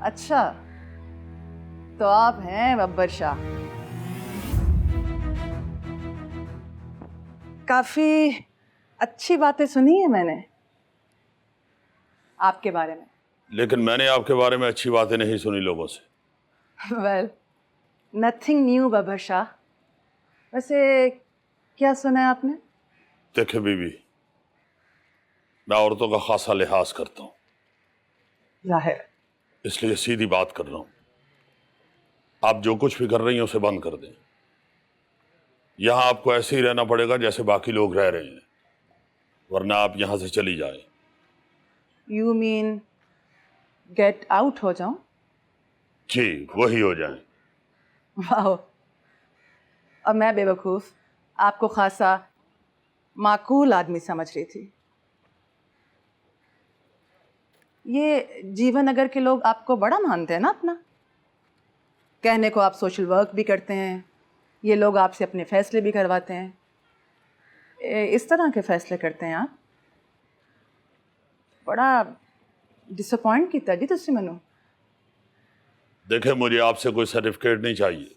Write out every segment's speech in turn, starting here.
अच्छा, तो आप हैं बब्बर शाह। काफी अच्छी बातें सुनी है मैंने आपके बारे में। लेकिन मैंने आपके बारे में अच्छी बातें नहीं सुनी लोगों से। Well, nothing new Babbar Shah. वैसे क्या सुना है आपने? देखे बीबी, मैं औरतों का खासा लिहाज करता हूँ, जाहिर। इसलिए सीधी बात कर रहा हूँ। आप जो कुछ भी कर रही हैं उसे बंद कर दें। यहाँ आपको ऐसे ही रहना पड़ेगा जैसे बाकी लोग रह रहे हैं, वरना आप यहाँ से चली जाएं। यू मीन गेट आउट हो जाऊं? जी, वही हो जाएं। वाह, और मैं बेवकूफ आपको खासा माकूल आदमी समझ रही थी। ये जीवन नगर के लोग आपको बड़ा मानते हैं ना अपना। कहने को आप सोशल वर्क भी करते हैं, ये लोग आपसे अपने फैसले भी करवाते हैं। इस तरह के फैसले करते हैं आप। बड़ा डिसअपॉइंट किया जी तुसी मैनू। देखे, मुझे आपसे कोई सर्टिफिकेट नहीं चाहिए।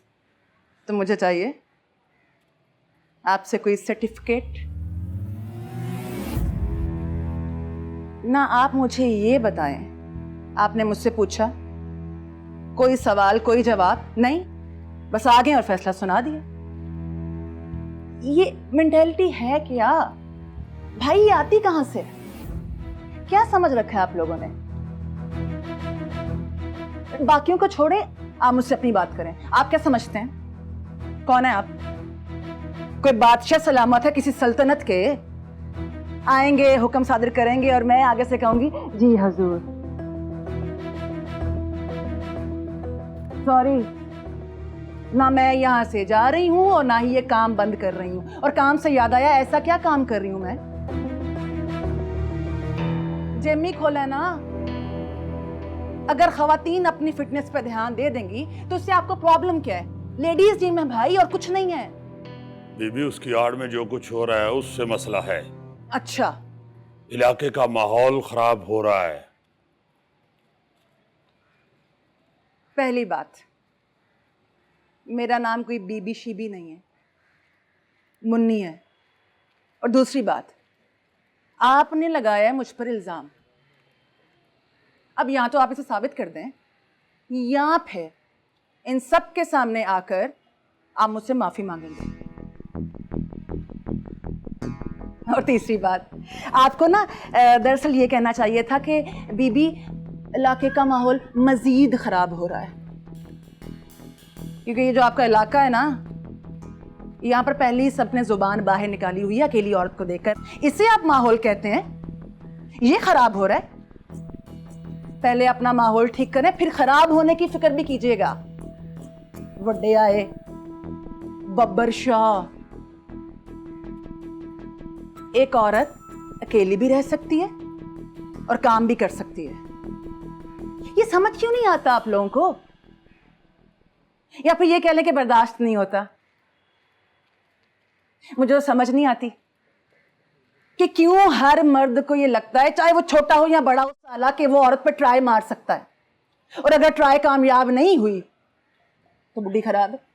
तो मुझे चाहिए आपसे कोई सर्टिफिकेट। ना आप मुझे ये बताएं, आपने मुझसे पूछा कोई सवाल कोई जवाब नहीं, बस आ गए और फैसला सुना दिया। ये मेंटेलिटी है क्या भाई? ये आती कहां से? क्या समझ रखा है आप लोगों ने? बाकियों को छोड़े, आप मुझसे अपनी बात करें। आप क्या समझते हैं? कौन है आप? कोई बादशाह सलामत है किसी सल्तनत के? आएंगे, हुक्म सादर करेंगे और मैं आगे से कहूंगी जी हजूर। सॉरी, ना मैं यहां से जा रही हूं और ना ही ये काम बंद कर रही हूं। और काम से याद आया, ऐसा क्या काम कर रही हूं मैं? जिम ही खोला ना। अगर खवातीन अपनी फिटनेस पे ध्यान दे देंगी तो उससे आपको प्रॉब्लम क्या है? लेडीज जिम है भाई, और कुछ नहीं है। बीबी, उसकी आड़ में जो कुछ हो रहा है उससे मसला है। अच्छा, इलाके का माहौल खराब हो रहा है। पहली बात, मेरा नाम कोई बीबी शीबी नहीं है, मुन्नी है। और दूसरी बात, आपने लगाया है मुझ पर इल्जाम। अब या तो आप इसे साबित कर दें, या फिर इन सब के सामने आकर आप मुझसे माफी मांगेंगे। और तीसरी बात, आपको ना दरअसल ये कहना चाहिए था कि बीबी, इलाके का माहौल मजीद खराब हो रहा है। क्योंकि ये जो आपका इलाका है ना, यहाँ पर पहले ही सबने जुबान बाहर निकाली हुई है अकेली औरत को देखकर। इसे आप माहौल कहते हैं? ये खराब हो रहा है। पहले अपना माहौल ठीक करें, फिर खराब होने की फिक्र भी कीजिएगा। वड्डे आए बब्बर शाह। एक औरत अकेली भी रह सकती है और काम भी कर सकती है। ये समझ क्यों नहीं आता आप लोगों को? या फिर ये कह लें कि बर्दाश्त नहीं होता। मुझे तो समझ नहीं आती कि क्यों हर मर्द को ये लगता है, चाहे वो छोटा हो या बड़ा हो साला, कि वो औरत पर ट्राई मार सकता है। और अगर ट्राई कामयाब नहीं हुई तो बुढ़ी खराब है।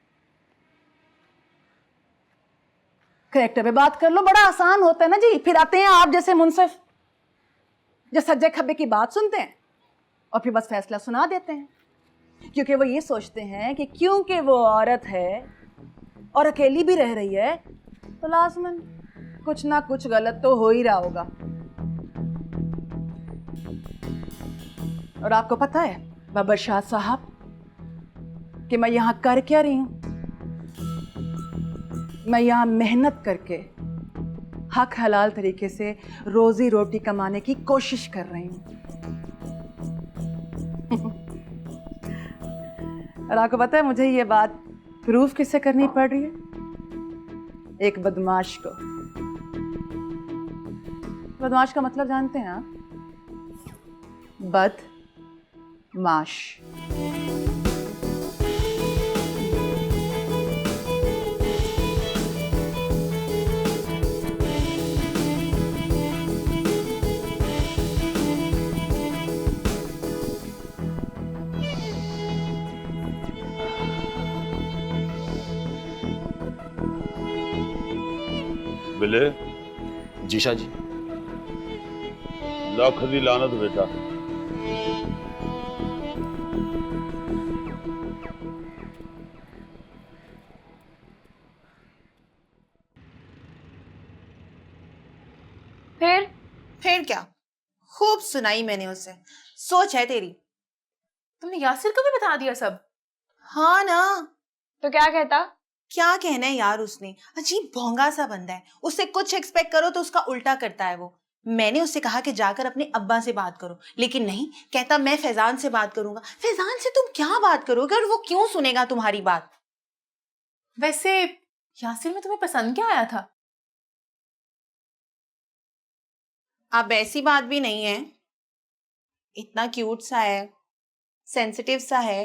करेक्टर पे बात कर लो, बड़ा आसान होता है ना जी। फिर आते हैं आप जैसे मुंसिफ, जो सज्जे खब्बे की बात सुनते हैं और फिर बस फैसला सुना देते हैं। क्योंकि वो ये सोचते हैं कि क्योंकि वो औरत है और अकेली भी रह रही है तो लाज़िमन कुछ ना कुछ गलत तो हो ही रहा होगा। और आपको पता है बब्बर शाह साहब कि मैं यहां कर क्या रही हूं? मैं यहां मेहनत करके हक हलाल तरीके से रोजी रोटी कमाने की कोशिश कर रही हूं। और आपको पता है मुझे ये बात प्रूफ किससे करनी पड़ रही है? एक बदमाश को। बदमाश का मतलब जानते हैं आप? बदमाश। बिले जी शाह जी। लख दी लानत बेटा। फिर क्या, खूब सुनाई मैंने उसे। सोच है तेरी। तुमने यासिर को भी बता दिया सब? हाँ ना। तो क्या कहता? क्या कहना है यार, उसने अजीब भोंगा सा बंदा है। उससे कुछ एक्सपेक्ट करो तो उसका उल्टा करता है वो। मैंने उससे कहा कि जाकर अपने अब्बा से बात करो, लेकिन नहीं, कहता मैं फैजान से बात करूंगा। फैजान से तुम क्या बात करोगे और वो क्यों सुनेगा तुम्हारी बात? वैसे यासिर में तुम्हें पसंद क्या आया था? अब ऐसी बात भी नहीं है, इतना क्यूट सा है, सेंसिटिव सा है,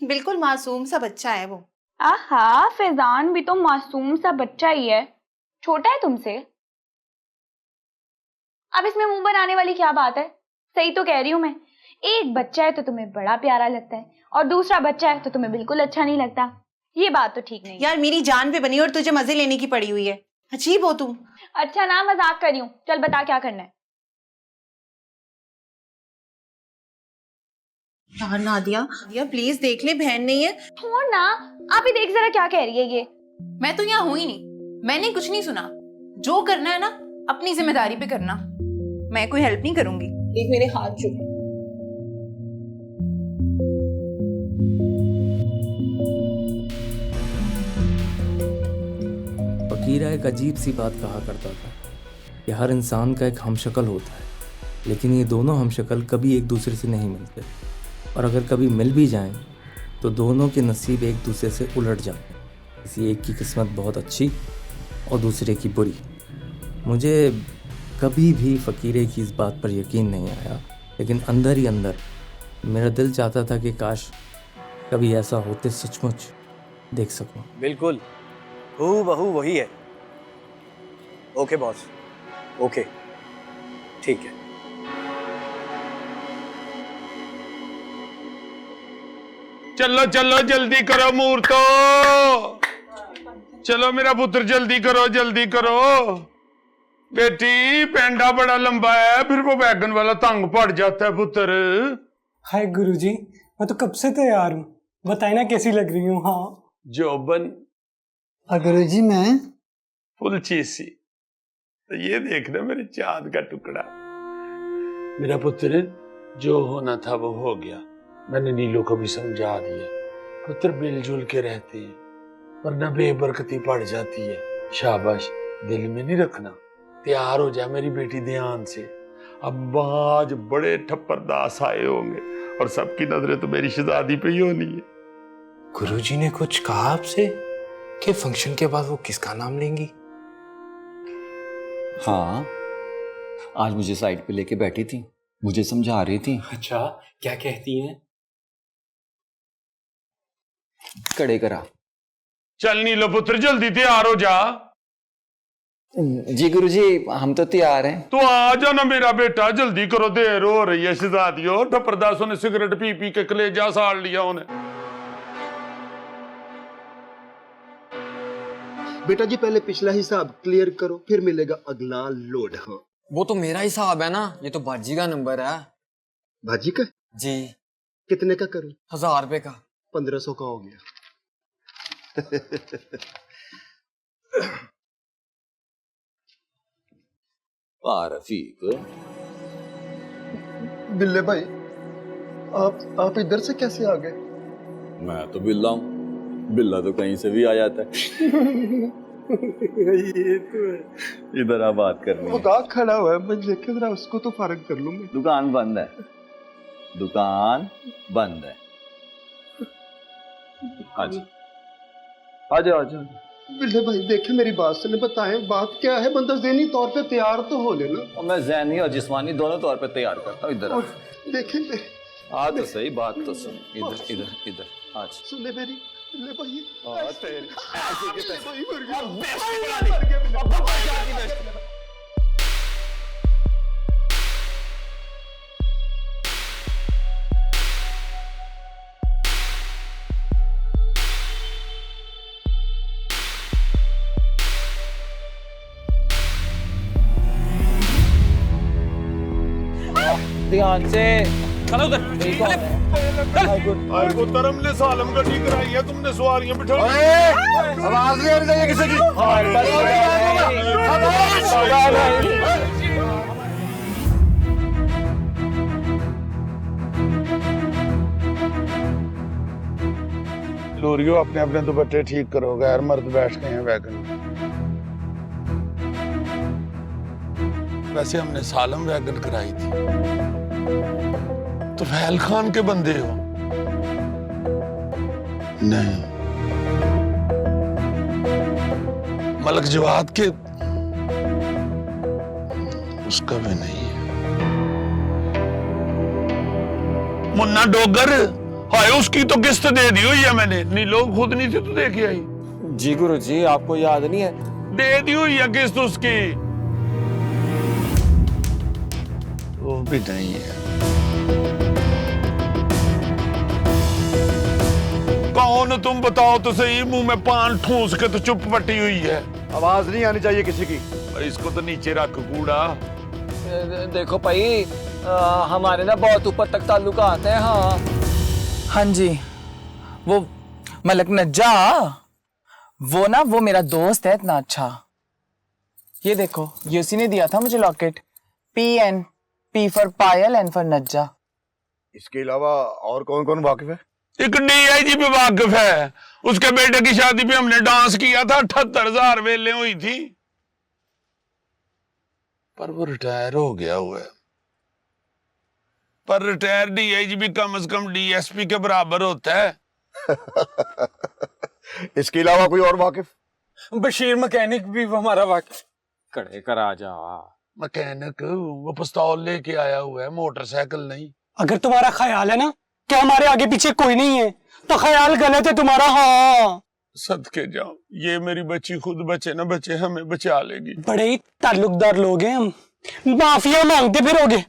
बिल्कुल मासूम सा बच्चा है वो। आहा, फैजान भी तो मासूम सा बच्चा ही है, छोटा है तुमसे। अब इसमें मुंह बनाने वाली क्या बात है? सही तो कह रही हूं मैं। एक बच्चा है तो तुम्हें बड़ा प्यारा लगता है और दूसरा बच्चा है तो तुम्हें बिल्कुल अच्छा नहीं लगता। ये बात तो ठीक नहीं। यार मेरी जान पे बनी और तुझे मजे लेने की पड़ी हुई है। अजीब हो तुम। अच्छा ना, मजाक कर रही हूँ। चल बता क्या करना है। यार नादिया, नादिया प्लीज देख ले, बहन नहीं है। छोड़ ना, आप ही देख जरा क्या कह रही है ये। मैं तो यहाँ हुई नहीं, मैंने कुछ नहीं सुना। जो करना है ना अपनी जिम्मेदारी पे करना। मैं कोई हेल्प नहीं करूंगी। देख मेरे हाथ जुड़े। फकीरा एक अजीब सी बात कहा करता था कि हर इंसान का एक हमशक्ल होता है, लेकिन ये दोनों हमशक्ल कभी एक दूसरे से नहीं मिलते, और अगर कभी मिल भी जाएं तो दोनों के नसीब एक दूसरे से उलट जाते हैं। किसी एक की किस्मत बहुत अच्छी और दूसरे की बुरी। मुझे कभी भी फ़कीरे की इस बात पर यकीन नहीं आया, लेकिन अंदर ही अंदर मेरा दिल चाहता था कि काश कभी ऐसा होते सचमुच देख सकूं। बिल्कुल हूबहू वही है। ओके बॉस, ओके ठीक है। चलो चलो जल्दी करो मुहूर्तो। चलो मेरा पुत्र जल्दी करो, जल्दी करो। बेटी पेंडा बड़ा लंबा है, फिर वो बैगन वाला तंग पड़ जाता है पुत्र। हाय गुरुजी, मैं तो कब से तैयार हूँ, बताए ना कैसी लग रही हूँ। हाँ जोबन गुरुजी मैं फुल चीसी। तो ये देखना मेरे चांद का टुकड़ा। मेरा पुत्र, जो होना था वो हो गया। मैंने नीलो को भी समझा दिया। पुत्र मिलजुल के रहते हैं, वरना बेबरकती पड़ जाती है। शाबाश, दिल में नहीं रखना। तैयार हो जा मेरी बेटी ध्यान से। अब आज बड़े ठप्परदास आए होंगे और सबकी नजरें तो मेरी शहजादी पे ही होनी है। गुरुजी ने कुछ कहा आपसे कि फंक्शन के बाद वो किसका नाम लेंगी? हाँ, आज मुझे साइड पे लेके बैठी थी, मुझे समझा रही थी। अच्छा, क्या कहती हैं? कड़े करा। चल नीलो पुत्र जल्दी तैयार हो जा। जी गुरुजी, हम तो तैयार हैं। तो आ जाना मेरा बेटा, जल्दी करो, देर हो रही है। शहजादियों, ठप्परदासों ने सिगरेट पी पी के कलेजा साड़ लिया उन्हें। बेटा जी पहले पिछला हिसाब क्लियर करो, फिर मिलेगा अगला लोड। हाँ वो तो मेरा हिसाब है ना, ये तो बाजी का नंबर है। भाजी का? जी। कितने का करूं? 1000 रुपए का। 1500 का हो गया। रफीक, बिल्ले भाई, आप इधर से कैसे आ गए? मैं तो बिल्ला हूँ, बिल्ला तो कहीं से भी आ जाता है। ये तो है। इधर आ बात करनी है। वो खड़ा हुआ है, मैं देखे जरा उसको तो फारग कर लूं मैं। दुकान बंद है, दुकान बंद है। आजा आजा आजा। बिल्ले भाई देखे मेरी बात सुने, बताएं बात क्या है। बंदा ज़हनी तौर पे तैयार तो हो लेना। और मैं ज़हनी और जिस्मानी दोनों तौर पे तैयार करता हूँ। इधर देखे आ तो सही, बात तो सुन। इधर इधर इधर आज सुने मेरी बिल्ले भाई। ध्यान से। चलो उधर। को तरम ने सालम गड्डी कराई है, तुमने सवारियां बिठा आवाज नहीं आनी चाहिए किसी की। लोरियो अपने अपने दुपट्टे ठीक करो, गैर मर्द बैठ गए हैं वैगन में। वैसे हमने सालम वैगन कराई थी। तो फैल खान के बंदे हो? नहीं। मलक जवाद के? उसका भी नहीं है। मुन्ना डोगर? हाय, उसकी तो किस्त दे दी हुई है मैंने। नहीं, लोग खुद नहीं थे तो दे के आई। जी गुरुजी, आपको याद नहीं है? दे दी हुई है किस्त उसकी। वो भी नहीं है। कौन तुम बताओ तो सही, मुंह में पान ठूस के तो चुप पटी हुई है। आवाज नहीं आनी चाहिए किसी की। इसको तो नीचे रख कूड़ा। देखो भाई, हमारे ना बहुत ऊपर तक ताल्लुकात हैं। हाँ हाँ जी, वो मलक नज्जा, वो मेरा दोस्त है इतना अच्छा। ये देखो, ये उसी ने दिया था मुझे locket. PN, P for Payal, N for Najja. इसके अलावा और कौन कौन वाकिफ है? एक DIG भी वाकिफ है। उसके बेटे की शादी पे हमने डांस किया था, 78,000 वेले हुई थी। पर वो रिटायर हो गया हुआ है। पर रिटायर DIG भी कम से कम DSP के बराबर होता है। इसके अलावा कोई और वाकिफ? बशीर मैकेनिक भी हमारा वाकिफ। कड़े कर आ जा। मैकेनिक वो पिस्तौल लेके आया हुआ है, मोटरसाइकिल नहीं। अगर तुम्हारा ख्याल है ना कि हमारे आगे पीछे कोई नहीं है, तो ख्याल गलत है तुम्हारा। हाँ, सदके जाओ, ये मेरी बच्ची खुद बचे ना बचे, हमें बचा लेगी। बड़े ही ताल्लुकदार लोग हैं हम, माफिया मांगते फिरोगे।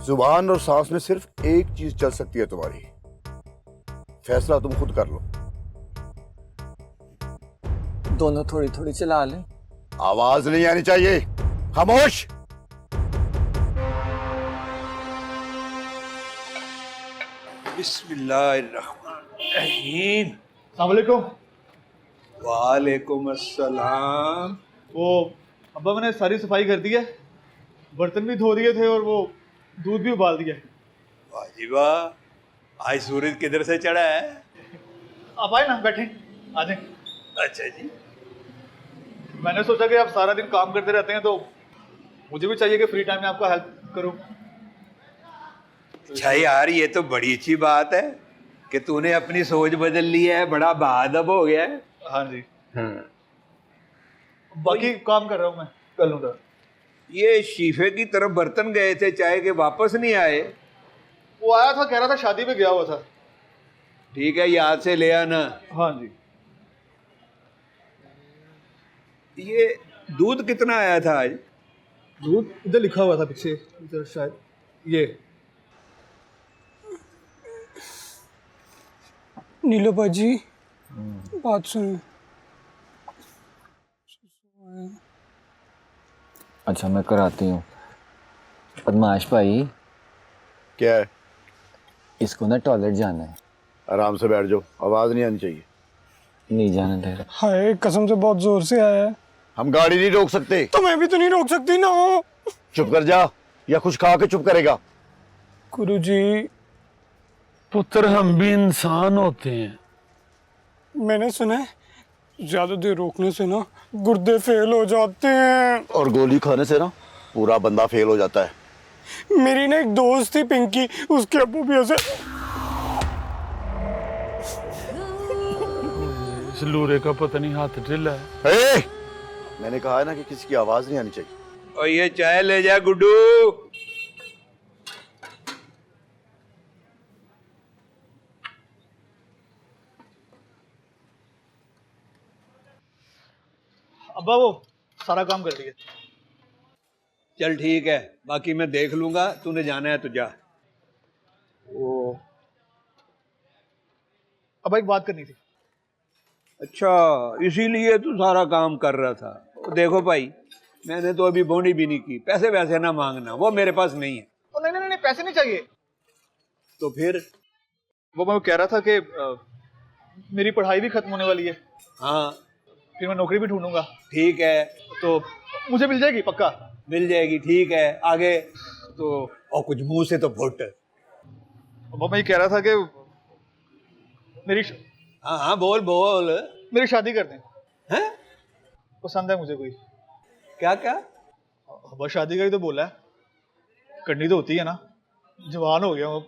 जुबान और सांस में सिर्फ एक चीज चल सकती है तुम्हारी, फैसला तुम खुद कर लो। दोनों थोड़ी थोड़ी चला लें। आवाज नहीं आनी चाहिए, खामोश। बिस्मिल्लाहिर्रहमानिर्रहीम। अस्सलाम वालेकुम। वालेकुम अस्सलाम। वो अब्बा, मैंने सारी सफाई कर दी है, बर्तन भी धो दिए थे और वो दूध भी उबाल दिया है। वाह जी वाह, आज सूरज किधर से चढ़ा है? आप आए ना, बैठे आ जाए। अच्छा जी। मैंने सोचा कि आप सारा दिन काम करते रहते हैं, तो मुझे भी चाहिए कि फ्री टाइम में आपका हेल्प करूं। अच्छा यार, ये तो बड़ी अच्छी बात है कि तूने अपनी सोच बदल ली है, बड़ा बाअदब हो गया है। हाँ जी। बाकी काम कर रहा हूँ मैं, कर लूँगा। ये शीफे की तरफ बर्तन गए थे चाय के, वापस नहीं आए? वो आया था, कह रहा था शादी पे गया हुआ था। ठीक है, याद से ले आना। हाँ जी। ये दूध कितना आया था आज? दूध इधर लिखा हुआ था पीछे, इधर शायद। ये नीलो बाजी, बात सुनो। अच्छा, मैं कराती हूँ। बदमाश भाई। क्या है? इसको ना टॉयलेट जाना है। आराम से बैठ जाओ, आवाज नहीं आनी चाहिए। नहीं जाने दे रहा। हाय, कसम से बहुत जोर से आया है। हम गाड़ी नहीं रोक सकते। तो मैं भी तो नहीं रोक सकती ना। चुप कर जा, या कुछ खा के चुप करेगा। गुरुजी, पुत्र हम भी इंसान होते हैं। मैंने सुना है ज्यादा देर रोकने से ना गुर्दे फेल हो जाते हैं। और गोली खाने से ना पूरा बंदा फेल हो जाता है। मेरी ना एक दोस्त थी पिंकी, उसके अब्बू भी ऐसे। इस लूरे का पता नहीं हाथ ढिला है। मैंने कहा है ना कि किसी की आवाज नहीं आनी चाहिए। और ये चाय ले जा गुड्डू। अब्बा, वो सारा काम कर दिया। चल ठीक है, बाकी मैं देख लूंगा। तूने जाना है तो जा। वो अब एक बात करनी थी। अच्छा, इसीलिए तू सारा काम कर रहा था। देखो भाई, मैंने तो अभी बोनी भी नहीं की। पैसे वैसे ना मांगना, वो मेरे पास नहीं है। ओ नहीं नहीं नहीं, पैसे नहीं चाहिए। तो फिर वो मैं कह रहा था कि मेरी पढ़ाई भी खत्म होने वाली है। हाँ, फिर मैं नौकरी भी ढूंढूंगा। ठीक है, तो मुझे मिल जाएगी पक्का? मिल जाएगी। ठीक है, आगे तो और कुछ मुंह से तो फुट। वो मैं ये कह रहा था कि मेरी हाँ हाँ, बोल बोल। मेरी शादी कर दें। हैं? पसंद है मुझे कोई। क्या क्या? बस शादी का ही तो बोला है, करनी तो होती है ना, जवान हो गया हूँ।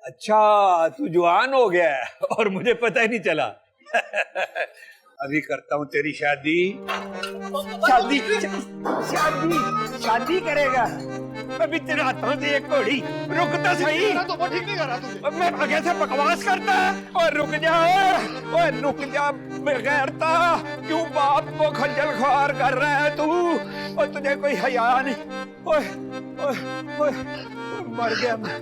अच्छा, तू जवान हो गया है और मुझे पता ही नहीं चला। अभी करता हूँ तेरी शादी। शादी शादी शादी करेगा? अभी तेरे हाथों से एक घोड़ी। रुक तो सही। तो वो ठीक नहीं कर रहा तुझे। मैं आगे से बकवास करता है। और रुक जा, और रुक जा बेगैरता। क्यों बाप को खज्जल ख्वार कर रहा है तू? और तुझे कोई हया नहीं। ओए ओए ओए, मर गया मैं।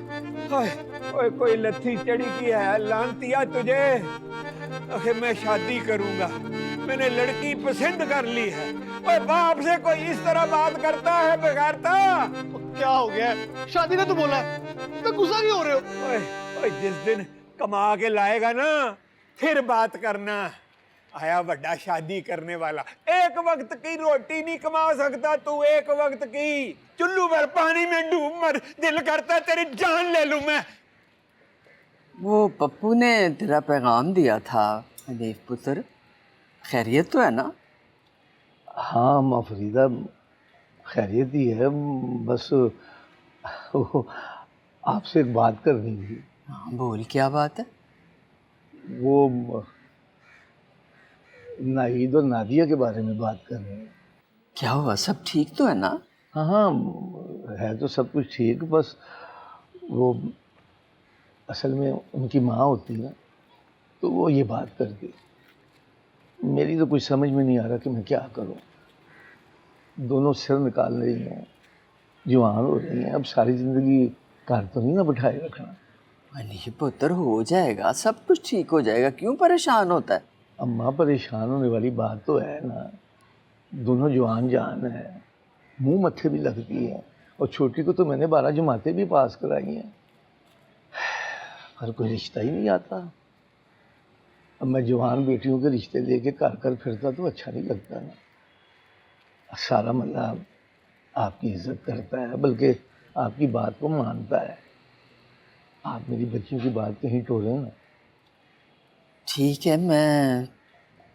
ओए ओए, कोई लत्थी चढ़ी की है लानतिया तुझे। आखिर मैं शादी करूंगा, मैंने लड़की पसंद कर ली है। ओए, बाप से कोई इस तरह बात करता है बेगैरता? क्या हो गया है? शादी का तो बोला है, तो गुस्सा क्यों हो रहे हो? ओए ओए, जिस दिन कमा के लाएगा ना फिर बात करना। आया बड़ा शादी करने वाला। एक वक्त की रोटी नहीं कमा सकता तू, एक वक्त की। चुल्लू भर पानी में डूब मर, दिल करता है तेरी जान ले लूं मैं। वो पप्पू ने तेरा पैगाम दिया था हनीफ पुत्र, खैरियत तो है ना? हाँ माँ फरीदा, खैरियत ही है, बस आपसे एक बात करनी थी। हाँ, बोल, क्या बात है? वो नाहिद और नादिया के बारे में बात कर रहे हैं। क्या हुआ, सब ठीक तो है ना? हाँ हाँ, है तो सब कुछ ठीक, बस वो असल में उनकी माँ होती है ना, तो वो ये बात करती। मेरी तो कुछ समझ में नहीं आ रहा कि मैं क्या करूं। दोनों सिर निकाल रही हैं, जवान हो रही हैं, अब सारी ज़िंदगी घर तो नहीं ना बिठाए रखना। नहीं पुत्र, हो जाएगा, सब कुछ ठीक हो जाएगा, क्यों परेशान होता है? अम्मा, परेशान होने वाली बात तो है ना, दोनों जवान जान है, मुंह मत्थे भी लगती है, और छोटी को तो मैंने 12 जमातें भी पास कराई हैं, पर कोई रिश्ता ही नहीं आता। अब मैं जवान बेटियों के रिश्ते लेके कर कर फिरता तो अच्छा नहीं लगता ना। सारा मतलब आपकी इज्जत करता है, बल्कि आपकी बात को मानता है। आप मेरी बच्चियों की बात कहीं टोले ना। ठीक है, मैं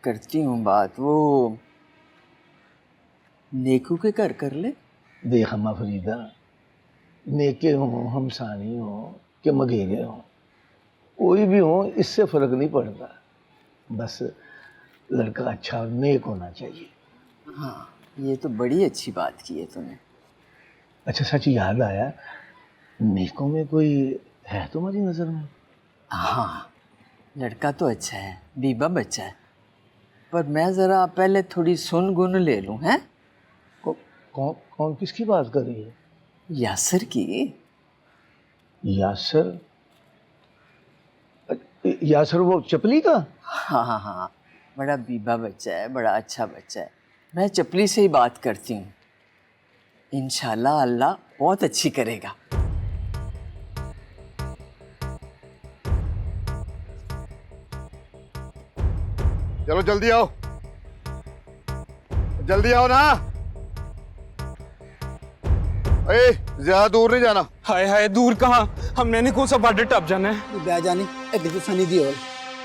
करती हूँ बात। वो नेकू के घर कर ले। देख अम्मा फरीदा, नेके हों, हमसानी हों कि मगेरे हों, कोई भी हो, इससे फ़र्क नहीं पड़ता, बस लड़का अच्छा और नेक होना चाहिए। हाँ, ये तो बड़ी अच्छी बात की है तूने। अच्छा, सच याद आया, नेकों में कोई है तुम्हारी नज़र में? हाँ, लड़का तो अच्छा है, बीबा बच्चा है, पर मैं ज़रा पहले थोड़ी सुन गुन ले लूँ। हैं? कौन किसकी बात कर रही है? यासर की। यासर? यासर वो चपली का? हाँ हाँ हाँ, बड़ा बीबा बच्चा है, बड़ा अच्छा बच्चा है। मैं चपली से ही बात करती हूँ, इंशाल्लाह अल्लाह बहुत अच्छी करेगा। चलो जल्दी आओ, जल्दी आओ ना। ज्यादा दूर नहीं जाना। हाय हाय, दूर कहाँ, हमने नहीं कौन सा बार्डर टप जाना है। ब्याह जानी एक तो सनी दी और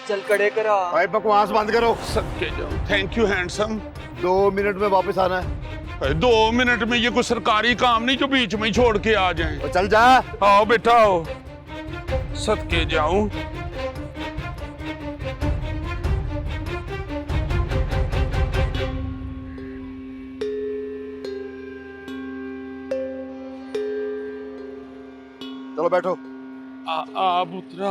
चल खड़े करा। भाई बकवास बंद करो। सबके जाओ। Thank you handsome. 2 मिनट में वापस आना है। 2 मिनट में ये कोई सरकारी काम नहीं जो बीच में ही छोड़ के आ जाएं। तो चल जा। आओ बेटा आओ, सदके जाऊं। चलो बैठो। आ पुत्रा।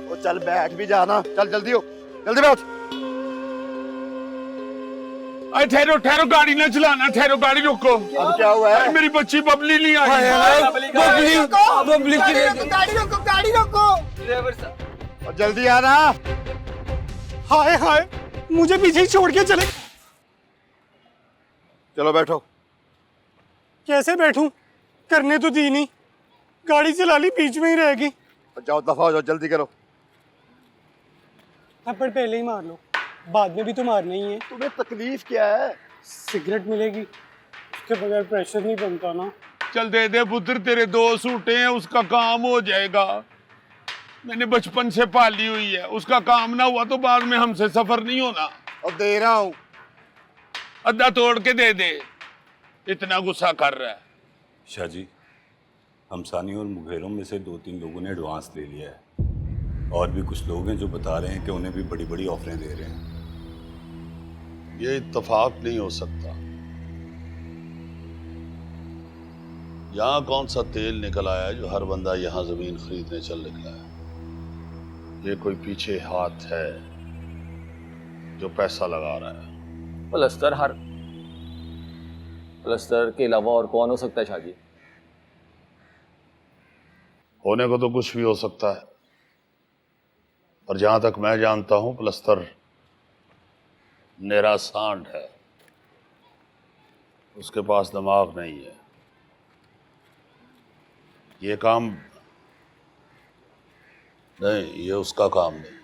ओ चल बैठ भी जाना, चल जल्दी हो, जल्दी बैठ। अरे ठहरो ठहरो, गाड़ी ना चलाना, ठहरो, गाड़ी रोको। अब क्या हुआ है? मेरी बच्ची बबली नहीं आई। गाड़ी रोको, गाड़ी रोको। और जल्दी आना। हाय हाय, मुझे पीछे ही छोड़ के चले। चलो बैठो। कैसे बैठूं? करने तो दी नहीं, गाड़ी चला ली, बीच में ही रहेगी। जाओ दफा हो जाओ, जल्दी करो। थप्पड़ पहले ही मार लो, बाद में भी तो मारना ही है। तुम्हें तकलीफ क्या है? सिगरेट मिलेगी, उसके बगैर प्रेशर नहीं बनता ना। चल दे दे पुत्र, तेरे 2 सूटे हैं, उसका काम हो जाएगा। मैंने बचपन से पाली हुई है, उसका काम ना हुआ तो बाद में हमसे सफर नहीं होना। और दे रहा हूं, अद्धा तोड़ के दे दे, इतना गुस्सा कर रहा है। शाह जी, हमसानी और मुगेरों में से 2-3 लोगों ने एडवांस ले लिया है, और भी कुछ लोग हैं जो बता रहे हैं कि उन्हें भी बड़ी बड़ी ऑफरें दे रहे हैं। ये इत्तेफाक नहीं हो सकता। यहाँ कौन सा तेल निकल आया जो हर बंदा यहाँ जमीन खरीदने चल निकला है? ये कोई पीछे हाथ है जो पैसा लगा रहा है। प्लस्तर के अलावा और कौन हो सकता है शाह जी? होने को तो कुछ भी हो सकता है, और जहां तक मैं जानता हूं प्लस्तर नेरा सांड है, उसके पास दिमाग नहीं है। ये काम नहीं, ये उसका काम नहीं।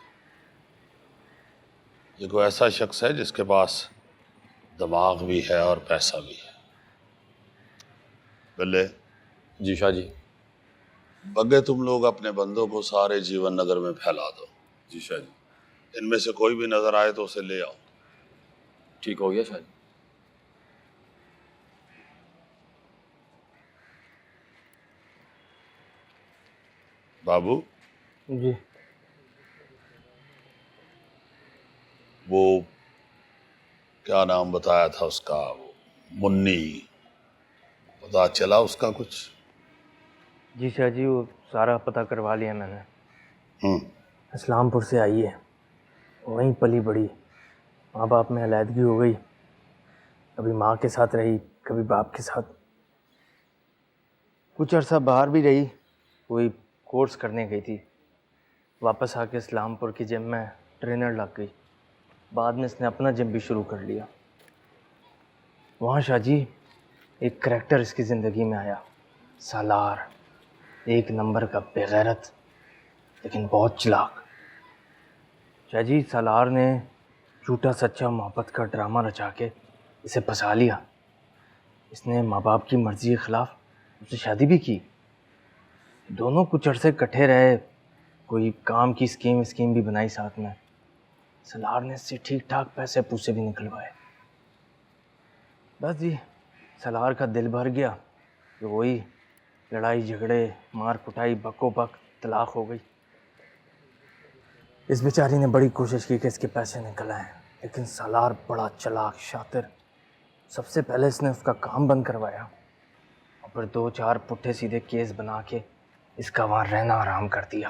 ये कोई ऐसा शख्स है जिसके पास दिमाग भी है और पैसा भी है। बल्ले। जी शाह जी। बग्गे, तुम लोग अपने बंदों को सारे जीवन नगर में फैला दो। जी शाह जी। इनमें से कोई भी नजर आए तो उसे ले आओ। ठीक हो गया शाह जी। बाबू जी। वो क्या नाम बताया था उसका, वो मुन्नी, पता चला उसका कुछ? जी शाह जी, वो सारा पता करवा लिया मैंने। इस्लामपुर से आई है, वहीं पली बड़ी, माँ बाप में अलैदगी हो गई, कभी माँ के साथ रही कभी बाप के साथ। कुछ अर्सा बाहर भी रही, कोई कोर्स करने गई थी, वापस आके इस्लामपुर की जिम में ट्रेनर लग गई। बाद में इसने अपना जिम भी शुरू कर लिया। वहाँ शाह जी एक करैक्टर इसकी ज़िंदगी में आया, सालार, एक नंबर का बेगैरत लेकिन बहुत चालाक। शाह जी, सालार ने झूठा सच्चा मोहब्बत का ड्रामा रचा के इसे फंसा लिया। इसने माँ बाप की मर्जी के खिलाफ उससे शादी भी की। दोनों कुछ अरसे इकट्ठे रहे, कोई काम की स्कीम भी बनाई साथ में। सालार ने इससे ठीक ठाक पैसे पूसे भी निकलवाए। बस जी, सालार का दिल भर गया कि वही लड़ाई झगड़े, मार कुटाई, बको बक, तलाक हो गई। इस बेचारी ने बड़ी कोशिश की कि इसके पैसे निकल आए, लेकिन सालार बड़ा चालाक शातिर। सबसे पहले इसने उसका काम बंद करवाया और फिर 2-4 पुट्ठे सीधे केस बना के इसका वहाँ रहना आराम कर दिया।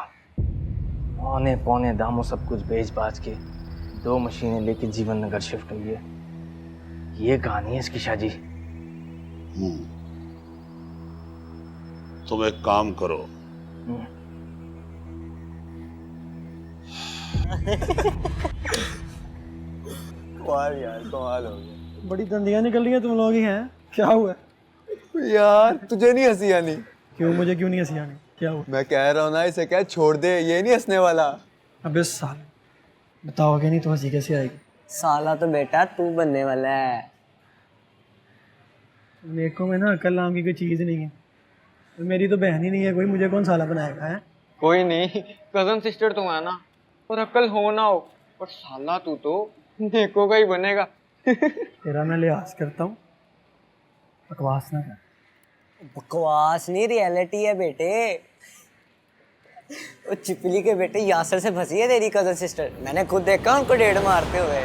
औने पौने दामों सब कुछ बेच बाच के 2 मशीनें लेके जीवन नगर शिफ्ट हुई है। ये कहानी है इसकी शाह जी। तुम एक काम करो, यार कमाल हो गया। बड़ी दंदियां निकल रही हैं तुम लोग ही हैं, क्या हुआ? यार तुझे नहीं हंसी आनी? क्यों, मुझे क्यों नहीं हंसी आनी? क्या हुआ? मैं कह रहा हूँ ना, इसे क्या छोड़ दे, ये नहीं हंसने वाला। अबे साल, बताओगे नहीं तो हंसी कैसे आएगी? साला तो बेटा तू बनने वाला है। देखो में ना अकल नाम की कोई चीज़ नहीं है, मेरी तो बहन ही नहीं है कोई, मुझे कौन साला बनाएगा है? कोई नहीं, कजन सिस्टर तुम है ना, और अकल हो ना हो, और साला तू तो नेको का ही बनेगा। तेरा मैं लिहाज करता हूँ, बकवास ना कर। बकवास नहीं, रियलिटी है बेटे। वो चिपली के बेटे यासर से फंसी है तेरी कजन सिस्टर, मैंने खुद देखा उनको डेढ़ मारते हुए।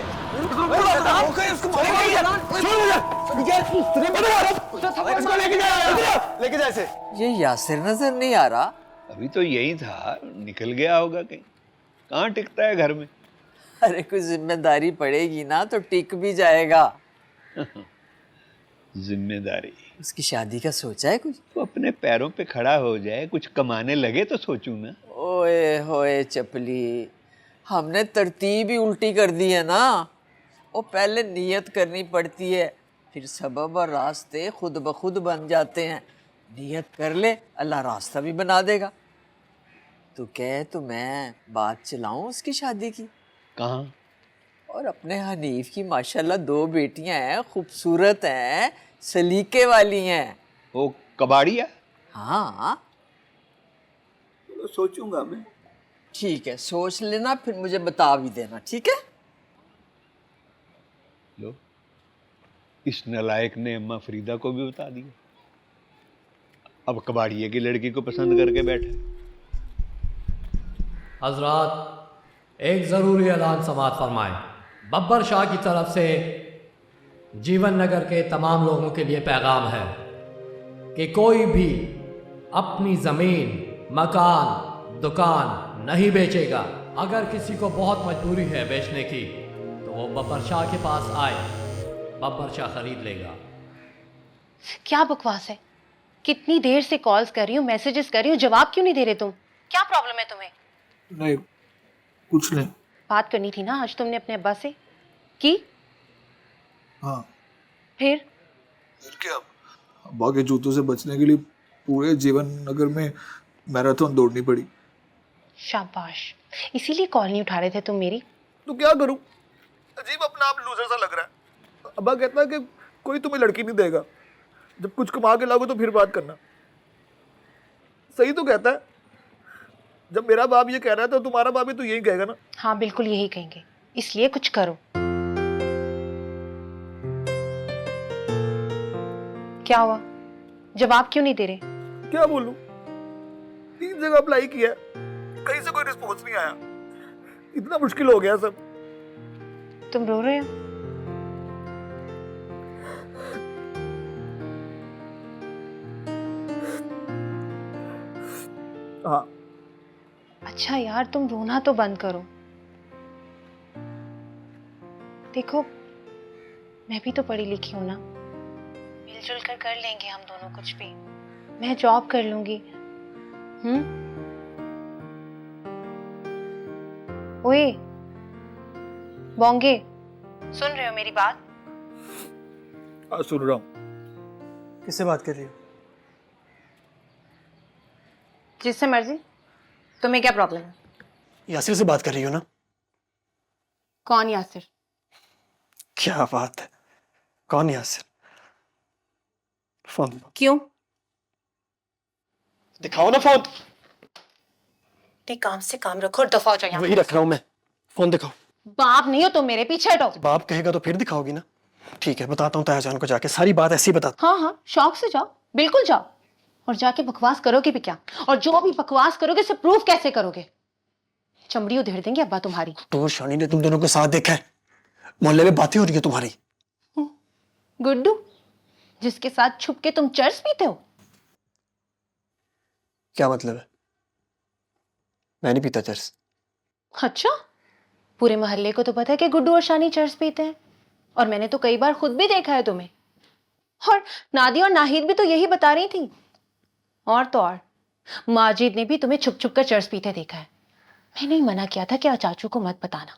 लेके जा इसे। ये यासिर नजर नहीं आ रहा। अभी तो यही था, निकल गया होगा कहीं। कहाँ टिकता है घर में? अरे कोई जिम्मेदारी पड़ेगी ना तो टिक भी जाएगा। जिम्मेदारी? उसकी शादी का सोचा है कुछ? तो अपने पैरों पे खड़ा हो जाए, कुछ कमाने लगे तो सोचूं ना। ओ ओए होए चपली, हमने तरतीब ही उल्टी कर दी है ना। वो पहले नियत करनी पड़ती है, फिर सबब और रास्ते खुद ब खुद बन जाते हैं। नियत कर ले, अल्लाह रास्ता भी बना देगा। तू कह तो मैं बात चलाऊं उसकी शादी की। कहाँ? और अपने हनीफ की माशाल्लाह 2 बेटियां हैं, खूबसूरत हैं, सलीके वाली हैं। वो कबाड़ी है? हाँ तो सोचूंगा मैं। ठीक है, सोच लेना, फिर मुझे बता भी देना, ठीक है? लो, इस नलायक ने अम्मा फरीदा को भी बता दिया। अब कबाड़िए की लड़की को पसंद करके बैठे। हजरात, एक ज़रूरी ऐलान समाअत फरमाएं। बब्बर शाह की तरफ से जीवन नगर के तमाम लोगों के लिए पैगाम है कि कोई भी अपनी ज़मीन, मकान, दुकान नहीं बेचेगा। अगर किसी को बहुत मजबूरी है बेचने की तो वो बब्बर शाह के पास आए, बब्बर शाह खरीद लेगा। क्या बकवास है? कितनी देर से कॉल्स कर रही हूँ, मैसेजेस कर रही हूँ, जवाब क्यों नहीं दे रहे तुम? क्या प्रॉब्लम है तुम्हें? नहीं, कुछ नहीं। बात करनी थी ना आज तुमने अपने अब्बा से की? हाँ। फिर क्या? अब्बा के जूतों से बचने के लिए पूरे जीवन नगर में मैराथन दौड़नी पड़ी। शाबाश, इसीलिए कॉल नहीं उठा रहे थे तुम मेरी। तो क्या करूं? अजीब अपना आप लूजर सा लग रहा है। अब्बा कहता है कि कोई तुम्हें लड़की नहीं देगा, जब कुछ कमा के लागो तो फिर बात करना। सही तो कहता है। जब मेरा बाप ये कह रहा है तो तुम्हारा बाप भी तो यही कहेगा ना। हाँ बिल्कुल यही कहेंगे, इसलिए कुछ करो। क्या हुआ? जवाब क्यों नहीं दे रहे? क्या बोलूं? 3 जगह अप्लाई किया, कहीं से कोई रिस्पॉन्स नहीं आया। इतना मुश्किल हो गया सब। तुम रो रहे हो? हाँ। अच्छा यार, तुम रोना तो बंद करो। देखो, मैं भी तो पढ़ी लिखी हूं ना, मिलजुल कर लेंगे हम दोनों कुछ भी। मैं जॉब कर लूंगी। ओए बोंगे, सुन रहे हो मेरी बात? हाँ सुन रहा हूँ। किससे बात कर रही हो? जिससे मर्जी। तुम्हें क्या प्रॉब्लम है? यासिर से बात कर रही हो ना? कौन यासिर? क्या बात है, कौन यासिर? फोन क्यों? दिखाओ ना फोन। काम से काम रखो और दफा हो जाओ यहाँ। वही रख रहा हूं मैं, फोन दिखाओ। बाप नहीं हो तुम मेरे, पीछे हटो। बाप कहेगा तो फिर दिखाओगी ना? ठीक है, बताता हूँ तायाजान को जाके, सारी बात ऐसी बता। हाँ हाँ, शौक से जाओ, बिल्कुल जाओ। और जाके बकवास करोगे भी क्या? और जो भी बकवास करोगे उसे प्रूफ कैसे करोगे? चमड़ी उधेड़ देंगे अब्बा तुम्हारी। तो शानी ने तुम दोनों को साथ देखा है, मोहल्ले में बातें हो रही है तुम्हारी। गुड्डू, जिसके साथ छुप के तुम चर्स पीते हो? क्या मतलब है? मैं नहीं पीता चर्स। अच्छा, पूरे मोहल्ले को तो पता है कि गुड्डू और शानी चर्स पीते हैं, और मैंने तो कई बार खुद भी देखा है तुम्हें। और नादी और नाहिद भी तो यही बता रही थी। और तो और माजिद ने भी तुम्हें छुप छुप कर चर्स पीते देखा है। मैंने ही मना किया था कि चाचू को मत बताना,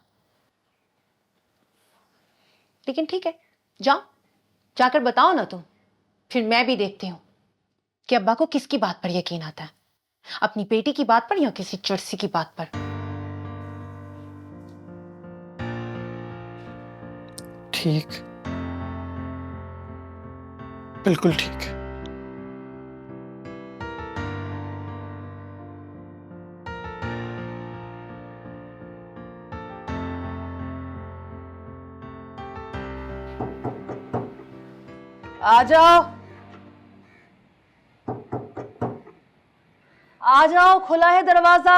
लेकिन ठीक है, जाओ, जाकर बताओ ना तुम। फिर मैं भी देखती हूं कि अब्बा को किसकी बात पर यकीन आता है, अपनी बेटी की बात पर या किसी चर्सी की बात पर। ठीक, बिल्कुल ठीक। आ जाओ, आ जाओ, खुला है दरवाजा।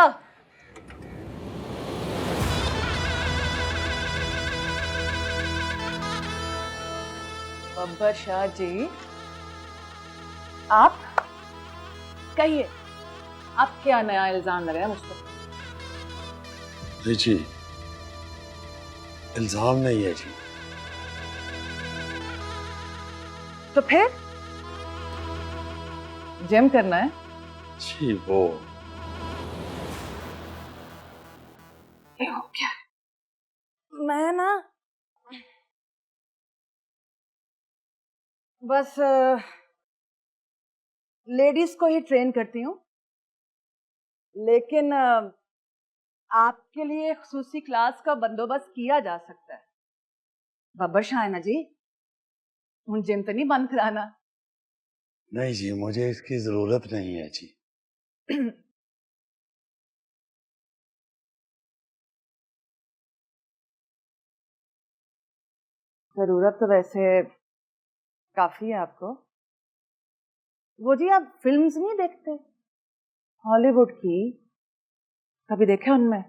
बब्बर शाह जी, आप कहिए, आप क्या नया इल्जाम लगाया मुझ पर? जी, इल्जाम नहीं है जी। तो फिर जिम करना है? जी, वो बस लेडीज को ही ट्रेन करती हूँ, लेकिन आपके लिए खुसूसी क्लास का बंदोबस्त किया जा सकता है। बब्बर शाह है ना जी, उन जिम तो नहीं बंद कराना। नहीं जी, मुझे इसकी जरूरत नहीं है जी। जरूरत तो वैसे काफी है आपको। वो जी आप फिल्म्स नहीं देखते हॉलीवुड की? कभी देखे उनमें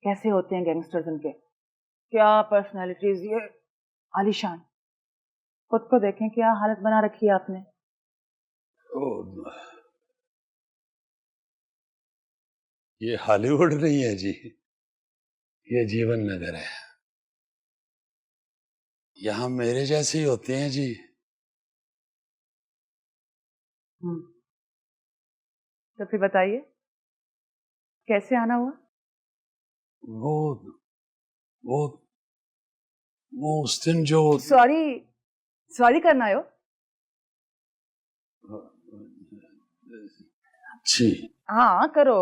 कैसे होते हैं गैंगस्टर्स, उनके क्या पर्सनालिटीज, ये आलीशान। खुद को देखें क्या हालत बना रखी है आपने। ये हॉलीवुड नहीं है जी, ये जीवन नगर है। यहाँ मेरे जैसे ही होते हैं जी। तो फिर बताइए कैसे आना हुआ? वो वो वो उस दिन जो सॉरी करना है हो? जी हाँ करो,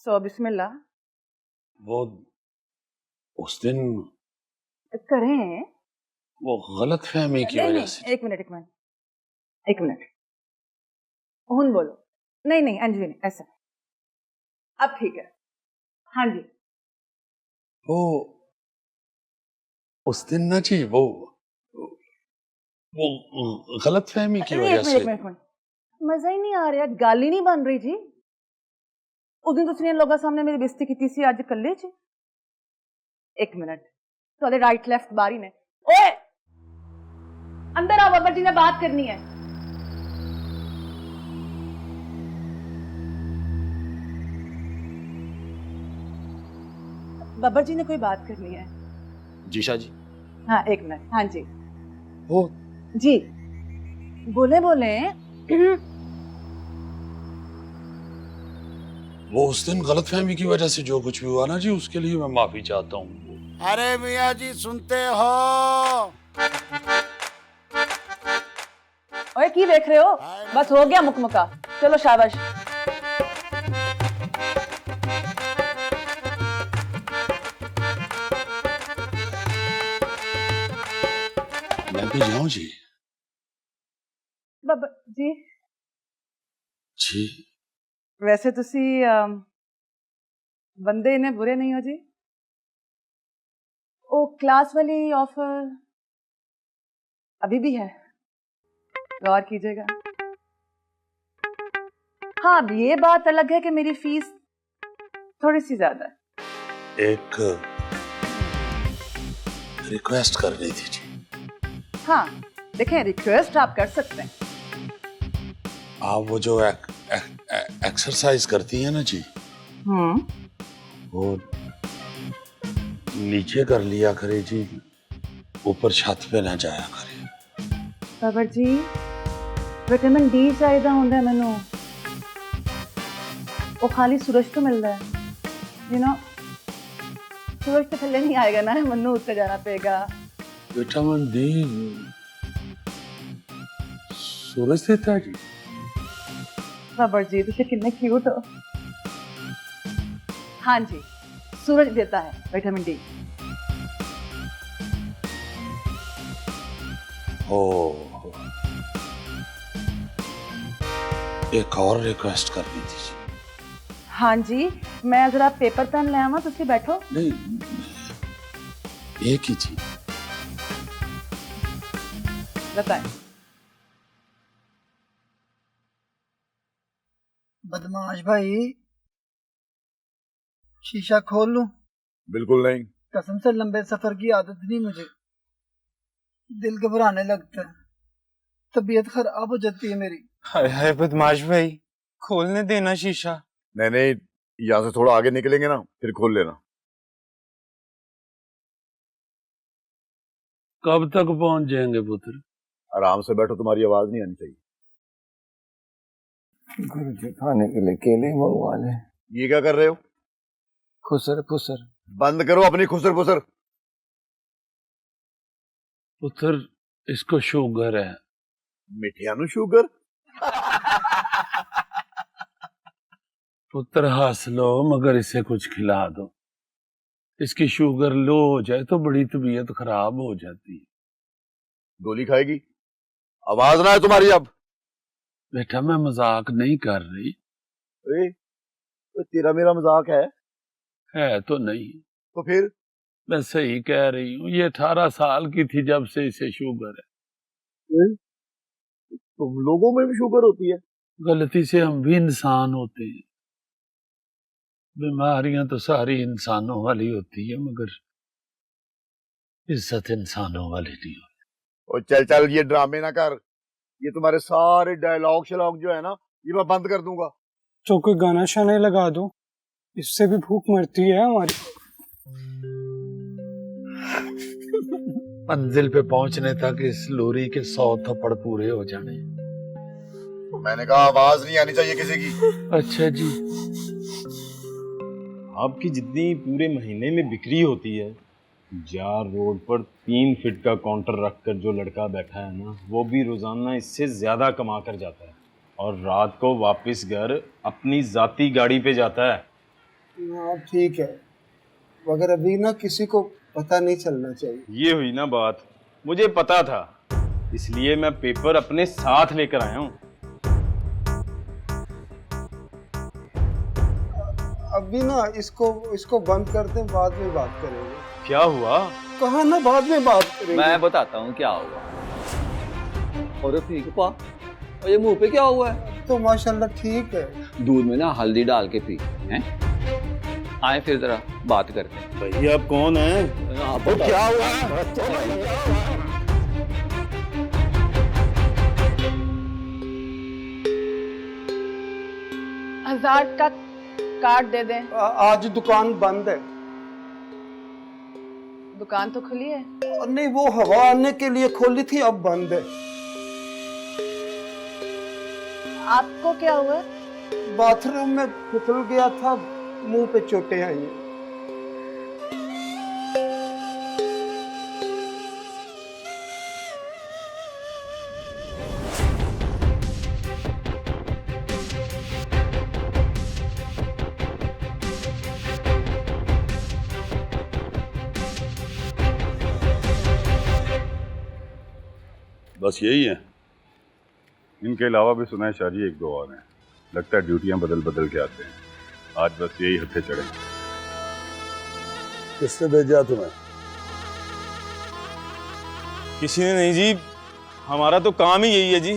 सो बिस्मिल्लाह। वो उस दिन करें। वो गलत फहमी की वजह से। एक मिनट हुन बोलो। नहीं अंजलि नहीं, ऐसा अब ठीक है। हाँ जी। वो उस दिन ना जी वो गलत फहमी की वजह से। एक मिनट मजा ही नहीं आ रहा, गाली नहीं बन रही जी। उस दिन तुसीं लोगों सामने मेरी बेइज्जती की सी, अज कल्ले जी। एक मिनट तो राइट लेफ्ट बारी ने। ओए अंदर आओ, बब्बर जी ने बात करनी है। बब्बर जी ने कोई बात करनी है। जीशा जी। हाँ एक मिनट। हाँ जी। वो जी बोले वो उस दिन गलत फहमी की वजह से जो कुछ भी हुआ ना जी, उसके लिए मैं माफी चाहता हूँ। अरे मियाँ जी सुनते हो? ओए की देख रहे हो? बस हो गया मुकमुका, चलो शाबाश। मैं भी जाऊं जी? जी जी वैसे तुसी बंदे इन्हें बुरे नहीं हो जी। ओ क्लास वाली ऑफर अभी भी है, गौर कीजिएगा। हाँ अब ये बात अलग है कि मेरी फीस थोड़ी सी ज्यादा है। एक रिक्वेस्ट करनी थी जी। हाँ देखें, रिक्वेस्ट आप कर सकते हैं। आप वो जो एक्सरसाइज करती हैं ना जी, वो नीचे कर लिया करे जी, ऊपर छत पे ना जाया करे। बाबर जी विटामिन डी चाहिए होंगे मैनू, वो खाली सूरज तो मिलता है, यू नो। सूरज तो थल्ले नहीं आएगा ना, मन्नू ऊपर जाना पड़ेगा। विटामिन डी सूरज देता है जी। बाबर जी तुम कितने क्यूट हो। हाँ जी सूरज देता है विटामिन डी। ओ एक और रिक्वेस्ट करनी थी जी। हाँ जी मैं जरा पेपर पेन ले आवा, तुसी बैठो। नहीं एक ही चीज बताएं। बदमाश भाई शीशा खोल लूं? बिल्कुल नहीं। कसम से लंबे सफर की आदत नहीं मुझे, दिल घबराने लगता है, तबीयत खराब हो जाती है मेरी। हाय हाय बदमाश भाई, खोलने देना शीशा। नहीं यहाँ से थोड़ा आगे निकलेंगे ना, फिर खोल लेना। कब तक पहुंच जाएंगे पुत्र? आराम से बैठो, तुम्हारी आवाज नहीं आनी चाहिए। गुरु जी खाने के लिए केले मंगवा ले। ये क्या कर रहे हो? खुसर फुसर बंद करो अपनी खुसर फुसर। पुत्र इसको शुगर है, मिठिया नु शुगर। पुत्र हंस लो मगर इसे कुछ खिला दो। इसकी शुगर लो हो जाए तो बड़ी तबीयत खराब हो जाती है। गोली खाएगी? आवाज ना है तुम्हारी अब। बेटा मैं मजाक नहीं कर रही। तो तेरा मेरा मजाक है तो नहीं। तो फिर? मैं सही कह रही हूँ, ये 18 साल की थी जब से इसे शुगर है। तुम लोगों में भी शुगर होती है? गलती से हम भी इंसान होते हैं। बीमारियां तो सारी इंसानों वाली होती है मगर इज्जत इंसानों वाली नहीं होती। और चल चल ये ड्रामे ना कर। ये तुम्हारे सारे डायलॉग शलॉग जो है ना, ये मैं बंद कर दूंगा। तो कोई गाना शाना लगा दो, इससे भी भूख मरती है हमारी। मंजिल पे पहुंचने तक इस लोरी के 100 थप्पड़ पूरे हो जाने। मैंने कहा आवाज नहीं आनी चाहिए किसी की। अच्छा जी। आपकी जितनी पूरे महीने में बिक्री होती है, जार रोड पर 3 फीट का काउंटर रखकर जो लड़का बैठा है ना, वो भी रोजाना इससे ज्यादा कमा कर जाता है और रात को वापस घर अपनी जाती गाड़ी पे जाता है। हाँ ठीक है, मगर अभी ना किसी को पता नहीं चलना चाहिए। ये हुई ना बात। मुझे पता था, इसलिए मैं पेपर अपने साथ लेकर आया हूँ। अभी ना इसको बंद कर दें, बाद में बात करेंगे। क्या हुआ? कहा ना बाद में बात करेंगे। मैं बताता हूँ क्या हुआ। और पी के पा, और ये मुंह पे क्या हुआ है? तो माशाल्लाह ठीक है। दूध में ना हल्दी डाल के पी। हैं? आए फिर जरा बात करते हैं। भैया आप कौन हैं? तो क्या हुआ? हजार का कार्ड दे दें। आज दुकान बंद है। दुकान तो खुली है। नहीं, वो हवा आने के लिए खोली थी, अब बंद है। आपको क्या हुआ? बाथरूम में फिसल गया था, मुंह पे चोटें आई हैं। बस यही है? इनके अलावा भी सुना है शाहजी 1-2 और हैं। लगता है ड्यूटियां बदल बदल के आते हैं। आज बस यही हत्थे चढ़े। किसने भेजा तुम्हें? किसी ने नहीं जी, हमारा तो काम ही यही है जी।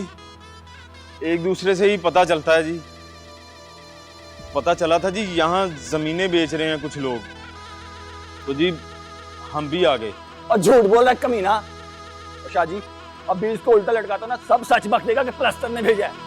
एक दूसरे से ही पता चलता है जी। पता चला था जी यहाँ जमीनें बेच रहे हैं कुछ लोग, तो जी हम भी आ गए। और झूठ बोल रहा है कमीना। शाहजी अब भी इसको उल्टा लटकाता ना, सब सच बक देगा कि प्लस्तर ने भेजा है।